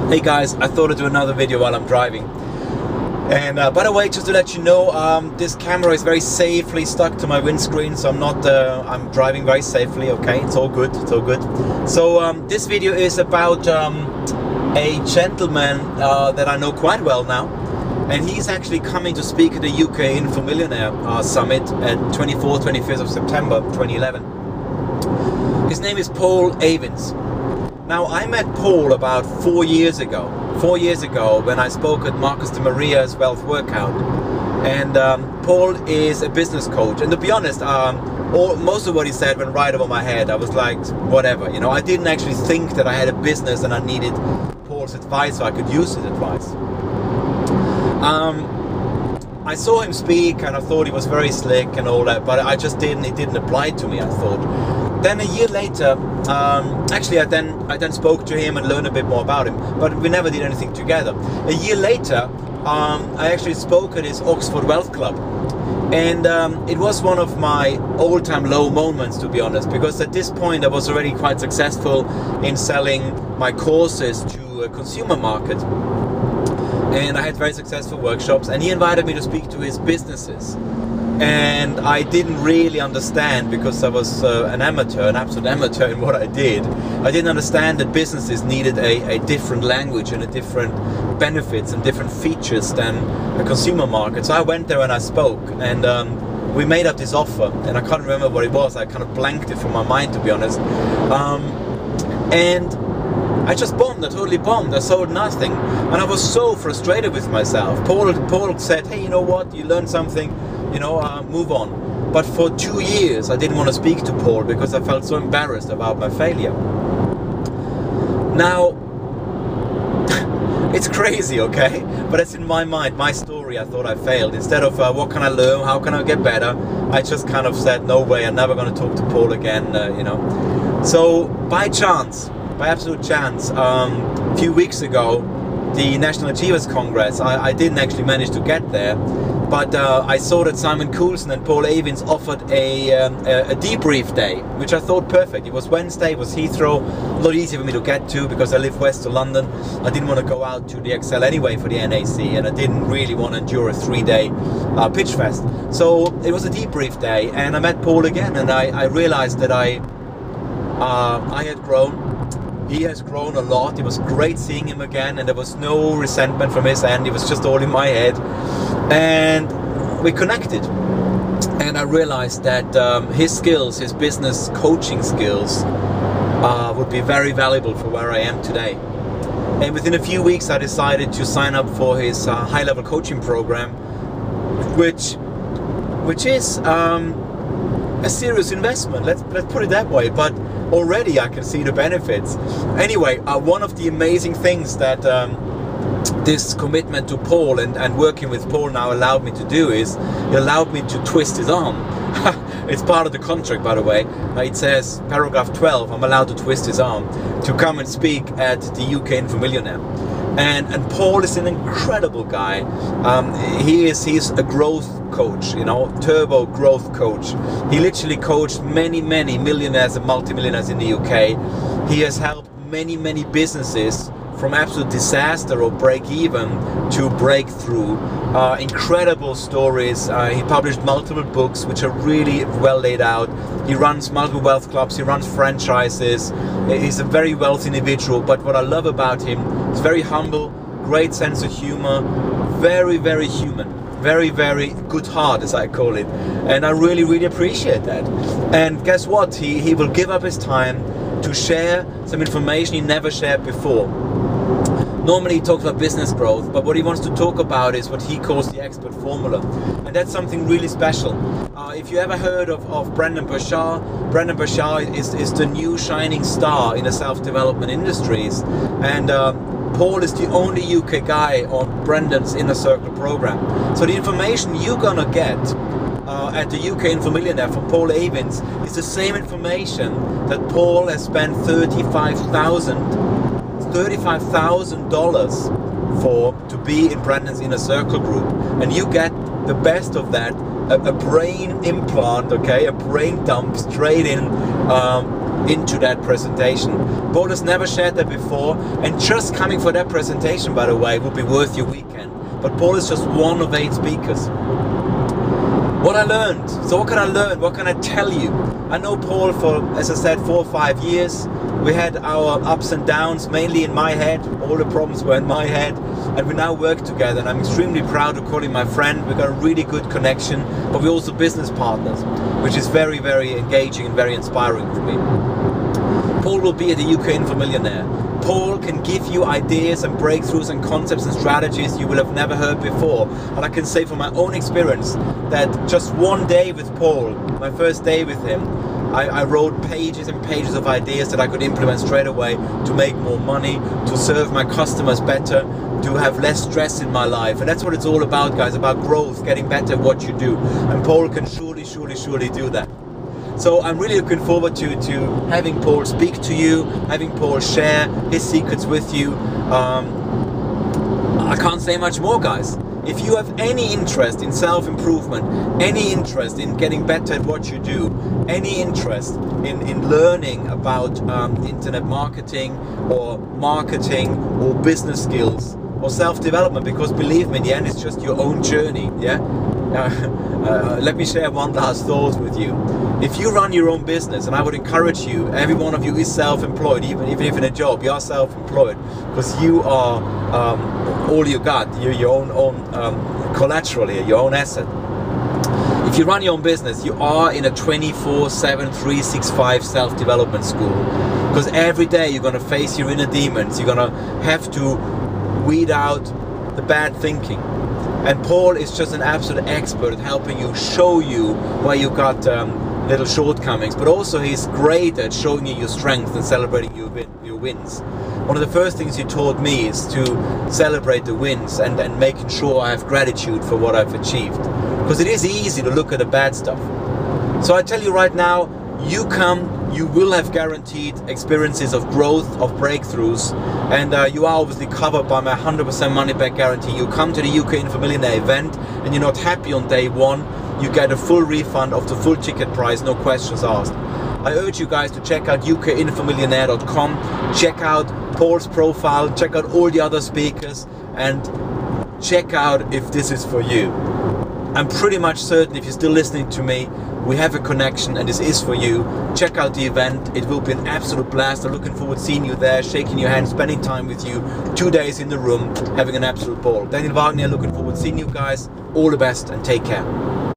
Hey guys, I thought I'd do another video while I'm driving. And by the way, just to let you know, this camera is very safely stuck to my windscreen, so I'm driving very safely. Okay, it's all good, it's all good. So this video is about a gentleman that I know quite well now, and he's actually coming to speak at the UK Info Millionaire Summit at 24th, 25th of September 2011. His name is Paul Avins. Now, I met Paul about 4 years ago. 4 years ago, when I spoke at Marcus de Maria's Wealth Workout. And Paul is a business coach. And to be honest, most of what he said went right over my head. I was like, whatever, you know. I didn't actually think that I had a business and I needed Paul's advice so I could use his advice. I saw him speak and I thought he was very slick and all that, but it didn't apply to me, I thought. Then a year later, actually I then spoke to him and learned a bit more about him, but we never did anything together. A year later, I actually spoke at his Oxford Wealth Club, and it was one of my all-time low moments, to be honest, because at this point I was already quite successful in selling my courses to a consumer market, and I had very successful workshops, and he invited me to speak to his businesses. And I didn't really understand, because I was an absolute amateur in what I did. I didn't understand that businesses needed a different language and a different benefits and different features than a consumer market. So I went there and I spoke, and we made up this offer, and I can't remember what it was. I kind of blanked it from my mind, to be honest. And I just bombed. I totally bombed. I sold nothing, and I was so frustrated with myself. Paul said, "Hey, you know what? You learned something. You know, move on." But for 2 years I didn't want to speak to Paul because I felt so embarrassed about my failure. Now, it's crazy, okay? But it's in my mind, my story. I thought I failed. Instead of what can I learn, how can I get better, I just kind of said, no way, I'm never going to talk to Paul again, you know. So by chance, by absolute chance, a few weeks ago, the National Achievers Congress, I didn't actually manage to get there. But I saw that Simon Coulson and Paul Avins offered a debrief day, which I thought perfect. It was Wednesday, it was Heathrow, a lot easier for me to get to because I live west of London. I didn't want to go out to the Excel anyway for the NAC, and I didn't really want to endure a 3-day pitch fest. So it was a debrief day, and I met Paul again, and I realized that I had grown. He has grown a lot. It was great seeing him again, and there was no resentment from his end. It was just all in my head, and we connected. And I realized that his skills, his business coaching skills, would be very valuable for where I am today. And within a few weeks I decided to sign up for his high-level coaching program, which is a serious investment, let's put it that way, but already I can see the benefits. Anyway, one of the amazing things that this commitment to Paul and working with Paul now allowed me to do is it allowed me to twist his arm. It's part of the contract, by the way. It says, paragraph 12, I'm allowed to twist his arm to come and speak at the UK Info Millionaire. And Paul is an incredible guy. He's a growth coach, you know, turbo growth coach. He literally coached many millionaires and multimillionaires in the UK. He has helped many businesses from absolute disaster or break even to breakthrough. Incredible stories. He published multiple books which are really well laid out. He runs multiple wealth clubs, he runs franchises. He's a very wealthy individual, but what I love about him, he's very humble, great sense of humor, very human, very good heart, as I call it, and I really appreciate that. And guess what, he will give up his time to share some information he never shared before. Normally he talks about business growth, but what he wants to talk about is what he calls the expert formula. And that's something really special. If you ever heard of Brendon Burchard is the new shining star in the self-development industries. And Paul is the only UK guy on Brendon's Inner Circle program. So the information you're gonna get at the UK Info Millionaire from Paul Avins is the same information that Paul has spent $35,000 for to be in Brendon's Inner Circle group, and you get the best of that, a brain implant, okay, a brain dump straight in into that presentation. Paul has never shared that before, and just coming for that presentation, by the way, would be worth your weekend. But Paul is just one of 8 speakers. What I learned, so what can I learn, what can I tell you? I know Paul for, as I said, 4 or 5 years. We had our ups and downs, mainly in my head. All the problems were in my head, and we now work together, and I'm extremely proud to call him my friend. We've got a really good connection, but we're also business partners, which is very, very engaging and very inspiring for me. Paul will be at the UK Info Millionaire. Paul can give you ideas and breakthroughs and concepts and strategies you will have never heard before. And I can say from my own experience that just one day with Paul, my first day with him, I wrote pages and pages of ideas that I could implement straight away to make more money, to serve my customers better, to have less stress in my life. And that's what it's all about, guys, about growth, getting better at what you do. And Paul can surely do that. So I'm really looking forward to having Paul speak to you, having Paul share his secrets with you. I can't say much more, guys. If you have any interest in self-improvement, any interest in getting better at what you do, any interest in learning about internet marketing or business skills or self-development, because believe me, in the end it's just your own journey, yeah? Let me share one last thought with you. If you run your own business, and I would encourage you, every one of you is self-employed, even if in a job, you are self-employed, because you are all you got, you're your own collateral here, your own asset. If you run your own business, you are in a 24/7, 365 self-development school, because every day you're going to face your inner demons, you're going to have to weed out the bad thinking. And Paul is just an absolute expert at helping you, show you where you got little shortcomings, but also he's great at showing you your strength and celebrating your wins. One of the first things he taught me is to celebrate the wins and making sure I have gratitude for what I've achieved. Because it is easy to look at the bad stuff. So I tell you right now, you come, you will have guaranteed experiences of growth, of breakthroughs, and you are obviously covered by my 100% money back guarantee. You come to the UK Info Millionaire event and you're not happy on day one, you get a full refund of the full ticket price, no questions asked. I urge you guys to check out ukinfomillionaire.com, check out Paul's profile, check out all the other speakers, and check out if this is for you. I'm pretty much certain if you're still listening to me, we have a connection and this is for you. Check out the event, it will be an absolute blast. I'm looking forward to seeing you there, shaking your hand, spending time with you, 2 days in the room, having an absolute ball. Daniel Wagner, looking forward to seeing you guys. All the best and take care.